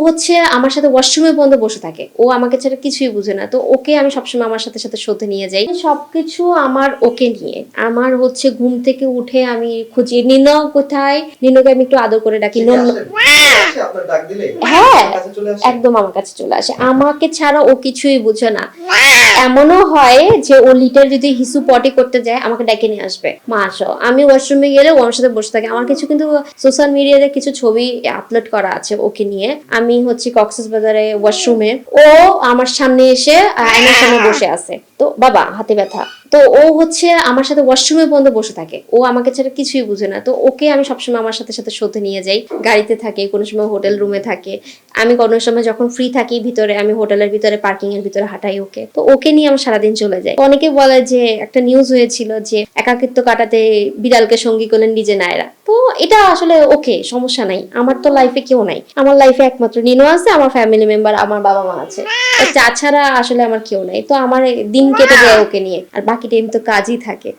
হচ্ছে আমার সাথে ওয়াশরুমে বন্ধ বসে থাকে, ও আমাকে ছাড়া কিছুই বুঝে না। তো ওকে আমি সবসময় আমার সাথে সাথে শোতে নিয়ে যাই, সবকিছু আমার ওকে নিয়ে। আমার হচ্ছে ঘুম থেকে উঠে আমি খুঁজি নিনো কোথায়, নিনোকে আমি একটু আদর করে ডাকি, হ্যাঁ একদম আমার কাছে চলে আসে। আমাকে ছাড়া ও কিছুই বুঝে না। এমনও হয় যে ও লিটার যদি হিসু পটি করতে যায় আমাকে ডেকে নিয়ে আসবে, মা আসো। আমি ওয়াশরুমে গেলে ও আমার সাথে বসে থাকে। আমার কিছু কিন্তু সোশ্যাল মিডিয়াতে কিছু ছবি আপলোড করা আছে ওকে নিয়ে। আমি হচ্ছে কক্সবাজারে ওয়াশরুমে, ও আমার সামনে এসে আয়নার সামনে বসে আছে, তো বাবা হাতে ব্যথা। তো ও হচ্ছে আমার সাথে ওয়াশরুমে বন্ধ বসে থাকে, ও আমাকে ছাড়া কিছুই বুঝে না। তো ওকে আমি সবসময় আমার সাথে সাথে শোতে নিয়ে যাই, গাড়িতে থাকে, কোনো সময় হোটেল রুমে থাকে। আমি কোনো সময় যখন ফ্রি থাকি ভিতরে, আমি হোটেলের ভিতরে পার্কিং এর ভিতরে হাঁটাই ওকে। তো ওকে নিয়ে আমার সারাদিন চলে যায়। অনেকে বলে যে একটা নিউজ হয়েছিল যে একাকিত্ব কাটাতে বিড়ালকে সঙ্গী করলেন নিজে নায়রা। তো এটা আসলে ওকে, সমস্যা নাই। আমার তো লাইফে কেউ নাই, আমার লাইফে একমাত্র নিনো আছে, আমার ফ্যামিলি মেম্বার, আমার বাবা মা আছে। তাছাড়া আসলে আমার কেউ নাই। তো আমার দিন কেটে যায় ওকে নিয়ে, আর বাকি টাইম তো কাজই থাকে।